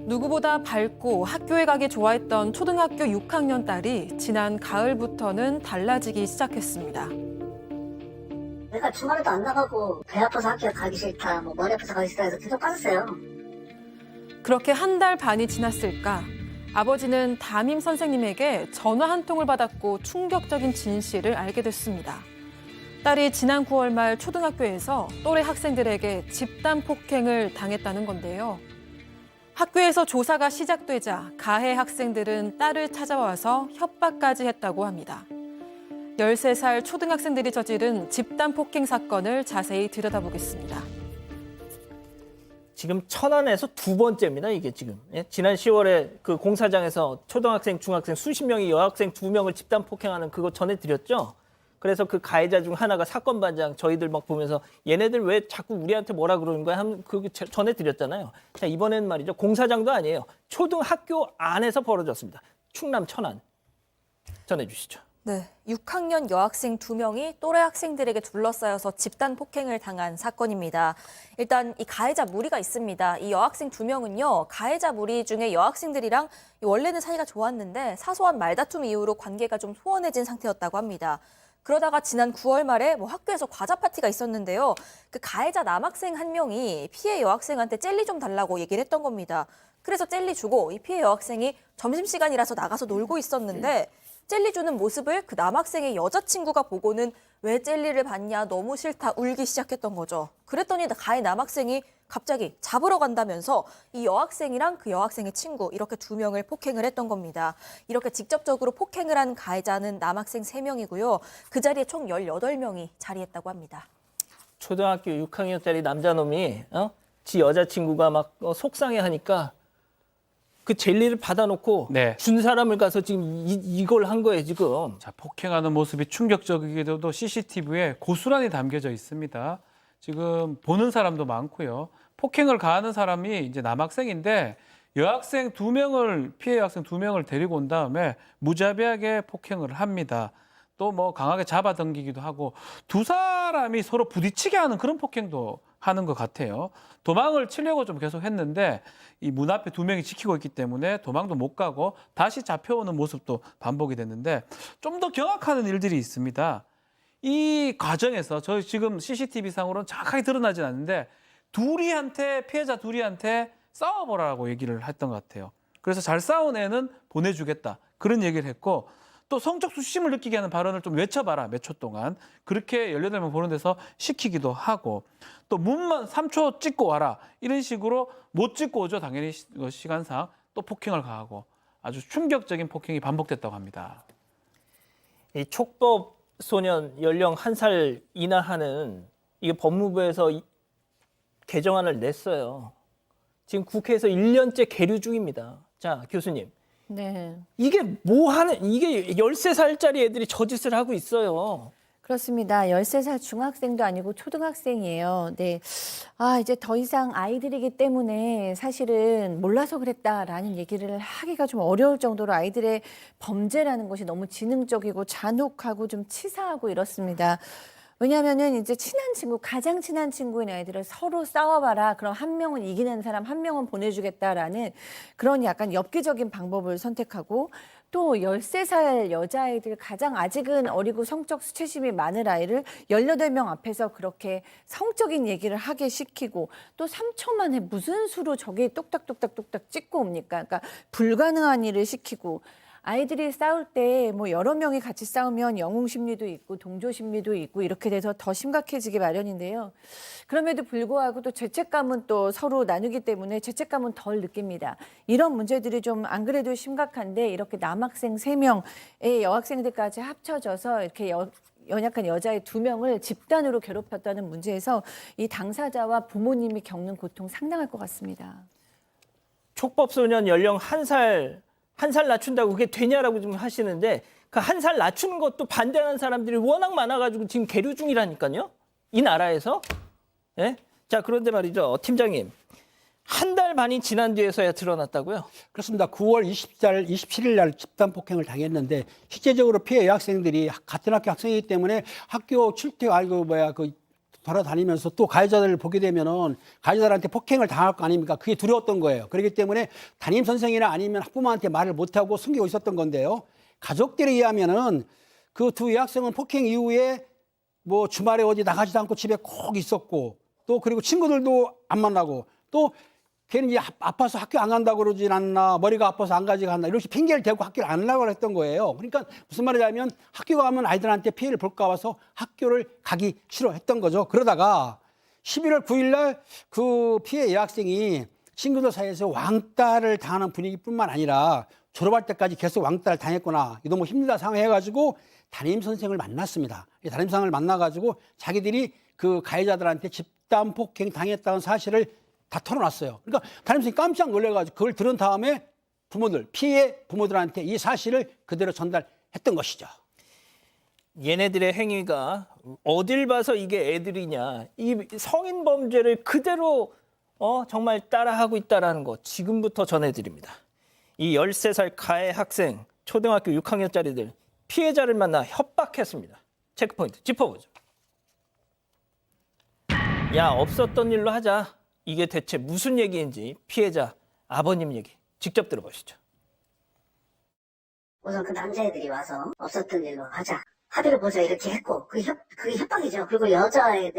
누구보다 밝고 학교에 가기 좋아했던 초등학교 6학년 딸이 지난 가을부터는 달라지기 시작했습니다. 내가 주말에도 안 나가고 배 아파서 학교 가기 싫다, 머리 아파서 가기 싫다 해서 계속 빠졌어요. 그렇게 한 달 반이 지났을까? 아버지는 담임 선생님에게 전화 한 통을 받았고 충격적인 진실을 알게 됐습니다. 딸이 지난 9월 말 초등학교에서 또래 학생들에게 집단 폭행을 당했다는 건데요. 학교에서 조사가 시작되자 가해 학생들은 딸을 찾아와서 협박까지 했다고 합니다. 13살 초등학생들이 저지른 집단 폭행 사건을 자세히 들여다보겠습니다. 지금 천안에서 두 번째입니다, 이게 지금. 예? 지난 10월에 그 공사장에서 초등학생, 중학생 수십 명이 여학생 2명을 집단 폭행하는 그거 전해드렸죠? 그래서 그 가해자 중 하나가 사건 반장 저희들 막 보면서 얘네들 왜 자꾸 우리한테 뭐라 그러는 거야? 하면 그거 전해드렸잖아요. 자, 이번에는 말이죠. 공사장도 아니에요. 초등학교 안에서 벌어졌습니다. 충남 천안. 전해주시죠. 네, 6학년 여학생 2명이 또래 학생들에게 둘러싸여서 집단 폭행을 당한 사건입니다. 일단 이 가해자 무리가 있습니다. 이 여학생 2명은요, 가해자 무리 중에 여학생들이랑 원래는 사이가 좋았는데 사소한 말다툼 이후로 관계가 좀 소원해진 상태였다고 합니다. 그러다가 지난 9월 말에 학교에서 과자 파티가 있었는데요. 그 가해자 남학생 한 명이 피해 여학생한테 젤리 좀 달라고 얘기를 했던 겁니다. 그래서 젤리 주고 이 피해 여학생이 점심시간이라서 나가서 놀고 있었는데 젤리 주는 모습을 그 남학생의 여자친구가 보고는 왜 젤리를 받냐, 너무 싫다, 울기 시작했던 거죠. 그랬더니 가해 남학생이 갑자기 잡으러 간다면서 이 여학생이랑 그 여학생의 친구 이렇게 2명을 폭행을 했던 겁니다. 이렇게 직접적으로 폭행을 한 가해자는 남학생 3명이고요. 그 자리에 총 18명이 자리했다고 합니다. 초등학교 6학년짜리 남자놈이 지 여자친구가 막 속상해하니까 그 젤리를 받아놓고 네. 준 사람을 가서 지금 이걸 한 거예요, 지금. 자, 폭행하는 모습이 충격적이게도 CCTV에 고스란히 담겨져 있습니다. 지금 보는 사람도 많고요. 폭행을 가하는 사람이 이제 남학생인데 여학생 2명을 피해 여학생 2명을 데리고 온 다음에 무자비하게 폭행을 합니다. 또 강하게 잡아당기기도 하고 두 사람이 서로 부딪히게 하는 그런 폭행도 하는 것 같아요. 도망을 치려고 좀 계속 했는데 이 문 앞에 2명이 지키고 있기 때문에 도망도 못 가고 다시 잡혀오는 모습도 반복이 됐는데 좀 더 경악하는 일들이 있습니다. 이 과정에서 저희 지금 CCTV상으로는 정확하게 드러나진 않는데 피해자 둘이한테 싸워보라고 얘기를 했던 것 같아요. 그래서 잘 싸운 애는 보내주겠다. 그런 얘기를 했고 또 성적 수심을 느끼게 하는 발언을 좀 외쳐봐라, 몇 초 동안. 그렇게 18명 보는 데서 시키기도 하고 또 문만 3초 찍고 와라. 이런 식으로 못 찍고 오죠. 당연히 시간상 또 폭행을 가하고 아주 충격적인 폭행이 반복됐다고 합니다. 이 촉법 소년 연령 1살 이하하는 이게 법무부에서 개정안을 냈어요. 지금 국회에서 1년째 계류 중입니다. 자, 교수님. 네. 이게 이게 13살짜리 애들이 저짓을 하고 있어요. 그렇습니다. 13살 중학생도 아니고 초등학생이에요. 네. 이제 더 이상 아이들이기 때문에 사실은 몰라서 그랬다라는 얘기를 하기가 좀 어려울 정도로 아이들의 범죄라는 것이 너무 지능적이고 잔혹하고 좀 치사하고 이렇습니다. 왜냐하면은 이제 친한 친구, 가장 친한 친구인 아이들을 서로 싸워봐라. 그럼 한 명은 이기는 사람, 한 명은 보내주겠다라는 그런 약간 엽기적인 방법을 선택하고 또 13살 여자아이들 가장 아직은 어리고 성적 수치심이 많은 아이를 18명 앞에서 그렇게 성적인 얘기를 하게 시키고 또 3초 만에 무슨 수로 저기 똑딱똑딱똑딱 찍고 옵니까? 그러니까 불가능한 일을 시키고 아이들이 싸울 때 여러 명이 같이 싸우면 영웅 심리도 있고 동조 심리도 있고 이렇게 돼서 더 심각해지기 마련인데요. 그럼에도 불구하고 또 죄책감은 또 서로 나누기 때문에 죄책감은 덜 느낍니다. 이런 문제들이 좀 안 그래도 심각한데 이렇게 남학생 3명의 여학생들까지 합쳐져서 이렇게 연약한 여자애 2명을 집단으로 괴롭혔다는 문제에서 이 당사자와 부모님이 겪는 고통 상당할 것 같습니다. 촉법소년 연령 1살 낮춘다고 그게 되냐라고 지금 하시는데 그 1살 낮추는 것도 반대하는 사람들이 워낙 많아가지고 지금 계류 중이라니까요. 이 나라에서. 예? 자, 그런데 말이죠. 팀장님. 한 달 반이 지난 뒤에서야 드러났다고요? 그렇습니다. 9월 27일 날 집단 폭행을 당했는데 실제적으로 피해 여학생들이 같은 학교 학생이기 때문에 학교 출퇴 돌아다니면서 또 가해자들을 보게 되면은 가해자들한테 폭행을 당할 거 아닙니까? 그게 두려웠던 거예요. 그렇기 때문에 담임 선생이나 아니면 학부모한테 말을 못하고 숨기고 있었던 건데요. 가족들에 의하면은 그 두 여학생은 폭행 이후에 뭐 주말에 어디 나가지도 않고 집에 꼭 있었고 또 그리고 친구들도 안 만나고 또 걔는 이제 아파서 학교 안 간다고 그러진 않나 머리가 아파서 안 가지 않나 이렇게 핑계를 대고 학교를 안 가려고 했던 거예요. 그러니까 무슨 말이냐면 학교 가면 아이들한테 피해를 볼까 봐서 학교를 가기 싫어했던 거죠. 그러다가 11월 9일 날 그 피해 여학생이 친구들 사이에서 왕따를 당하는 분위기뿐만 아니라 졸업할 때까지 계속 왕따를 당했구나. 이거 너무 힘들다 생각해가지고 담임 선생을 만났습니다. 이 담임 선생을 만나가지고 자기들이 그 가해자들한테 집단 폭행 당했다는 사실을 다 털어놨어요. 그러니까 담임 선생님이 깜짝 놀래가지고 그걸 들은 다음에 부모들, 피해 부모들한테 이 사실을 그대로 전달했던 것이죠. 얘네들의 행위가 어딜 봐서 이게 애들이냐. 이 성인 범죄를 그대로 정말 따라하고 있다는 거 지금부터 전해드립니다. 이 13살 가해 학생, 초등학교 6학년짜리들 피해자를 만나 협박했습니다. 체크포인트 짚어보죠. 야, 없었던 일로 하자. 이게 대체 무슨 얘기인지 피해자 아버님 얘기 직접 들어보시죠. 우선 그 남자애들이 와서 없었던 일로 하자. 합의를 보자 이렇게 했고 그게 협박이죠. 그리고 여자애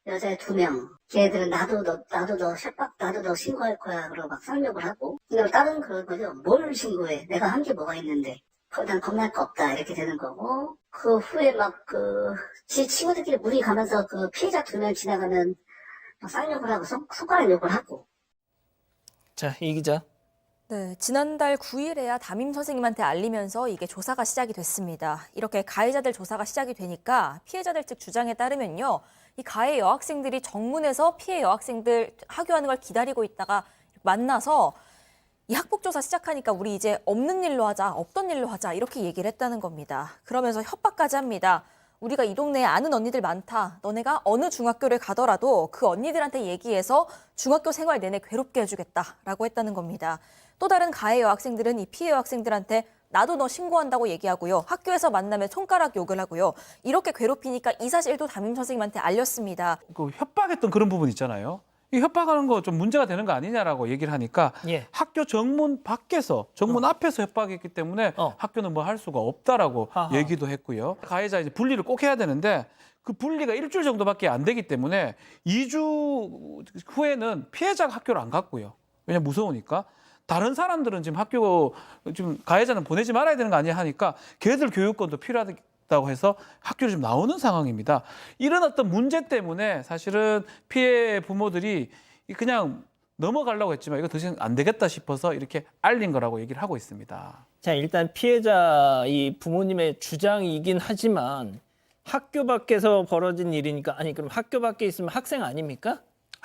2명. 걔네들은 나도 너 협박, 나도 너 신고할 거야. 그러고 막 쌍욕을 하고. 근데 다른 그런 거죠. 뭘 신고해? 내가 한 게 뭐가 있는데. 난 겁날 거 없다. 이렇게 되는 거고. 그 후에 막 지 친구들끼리 무리 가면서 그 피해자 2명 지나가면 막 쌍욕을 하고 손가락 욕을 하고. 자, 이 기자. 네, 지난달 9일에야 담임 선생님한테 알리면서 이게 조사가 시작이 됐습니다. 이렇게 가해자들 조사가 시작이 되니까 피해자들 측 주장에 따르면요. 이 가해 여학생들이 정문에서 피해 여학생들 하교하는 걸 기다리고 있다가 만나서 이 학폭조사 시작하니까 우리 이제 없는 일로 하자, 없던 일로 하자 이렇게 얘기를 했다는 겁니다. 그러면서 협박까지 합니다. 우리가 이 동네에 아는 언니들 많다. 너네가 어느 중학교를 가더라도 그 언니들한테 얘기해서 중학교 생활 내내 괴롭게 해주겠다라고 했다는 겁니다. 또 다른 가해 여학생들은 이 피해 여학생들한테 나도 너 신고한다고 얘기하고요. 학교에서 만나면 손가락 욕을 하고요. 이렇게 괴롭히니까 이 사실도 담임 선생님한테 알렸습니다. 그 협박했던 그런 부분 있잖아요. 이 협박하는 거 좀 문제가 되는 거 아니냐라고 얘기를 하니까 예. 학교 정문 밖에서 정문 앞에서 협박했기 때문에 학교는 뭐 할 수가 없다라고 하하. 얘기도 했고요. 가해자 이제 분리를 꼭 해야 되는데 그 분리가 일주일 정도밖에 안 되기 때문에 2주 후에는 피해자가 학교를 안 갔고요. 왜냐 무서우니까. 다른 사람들은 지금 학교 지금 가해자는 보내지 말아야 되는 거 아니야 하니까 걔들 교육권도 필요하다고 해서 학교를 좀 나오는 상황입니다. 이런 어떤 문제 때문에 사실은 피해 부모들이 그냥 넘어가려고 했지만 이거 더 이상 안 되겠다 싶어서 이렇게 알린 거라고 얘기를 하고 있습니다. 자, 일단 피해자 이 부모님의 주장이긴 하지만 학교 밖에서 벌어진 일이니까 아니 그럼 학교 밖에 있으면 학생 아닙니까?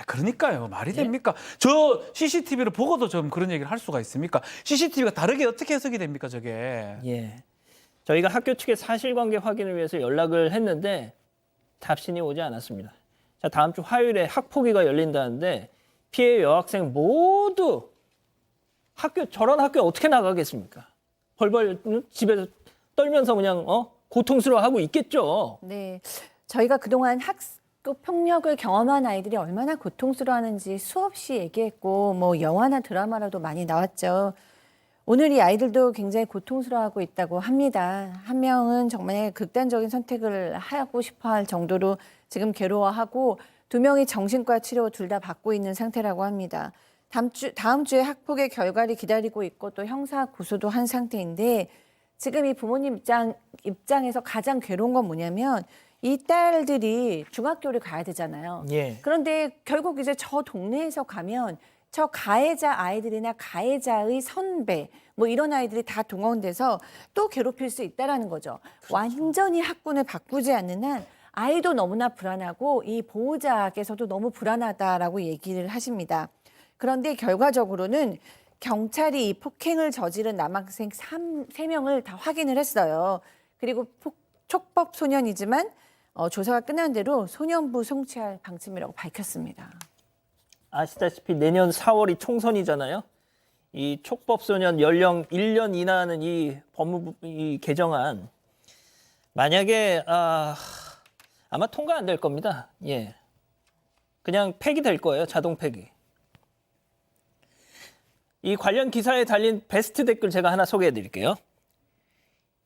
그러니까요. 말이 됩니까? 저 CCTV를 보고도 좀 그런 얘기를 할 수가 있습니까? CCTV가 다르게 어떻게 해석이 됩니까, 저게? 예. 저희가 학교 측의 사실관계 확인을 위해서 연락을 했는데 답신이 오지 않았습니다. 자, 다음 주 화요일에 학폭위가 열린다는데 피해 여학생 모두 저런 학교 어떻게 나가겠습니까? 벌벌 집에서 떨면서 그냥 고통스러워하고 있겠죠. 네, 저희가 그동안 학교 폭력을 경험한 아이들이 얼마나 고통스러워하는지 수없이 얘기했고 뭐 영화나 드라마라도 많이 나왔죠. 오늘 이 아이들도 굉장히 고통스러워하고 있다고 합니다. 한 명은 정말 극단적인 선택을 하고 싶어할 정도로 지금 괴로워하고 2명이 정신과 치료 둘 다 받고 있는 상태라고 합니다. 다음 주에 학폭의 결과를 기다리고 있고 또 형사 고소도 한 상태인데 지금 이 부모님 입장에서 가장 괴로운 건 뭐냐면 이 딸들이 중학교를 가야 되잖아요. 예. 그런데 결국 이제 저 동네에서 가면 저 가해자 아이들이나 가해자의 선배 뭐 이런 아이들이 다 동원돼서 또 괴롭힐 수 있다라는 거죠. 그렇죠. 완전히 학군을 바꾸지 않는 한 아이도 너무나 불안하고 이 보호자께서도 너무 불안하다라고 얘기를 하십니다. 그런데 결과적으로는 경찰이 이 폭행을 저지른 남학생 3명을 다 확인을 했어요. 그리고 촉법 소년이지만 조사가 끝난 대로 소년부 송치할 방침이라고 밝혔습니다. 아시다시피 내년 4월이 총선이잖아요. 이 촉법소년 연령 1년 이하는 이 법무부 이 개정안 만약에 아마 통과 안 될 겁니다. 예, 그냥 폐기될 거예요. 자동 폐기. 이 관련 기사에 달린 베스트 댓글 제가 하나 소개해 드릴게요.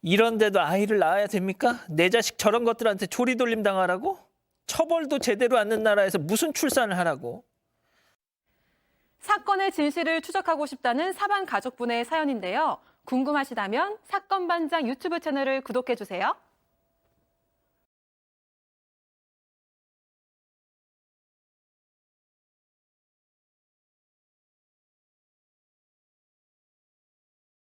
이런데도 아이를 낳아야 됩니까? 내 자식 저런 것들한테 조리돌림 당하라고? 처벌도 제대로 않는 나라에서 무슨 출산을 하라고? 사건의 진실을 추적하고 싶다는 사반 가족분의 사연인데요. 궁금하시다면 사건반장 유튜브 채널을 구독해 주세요.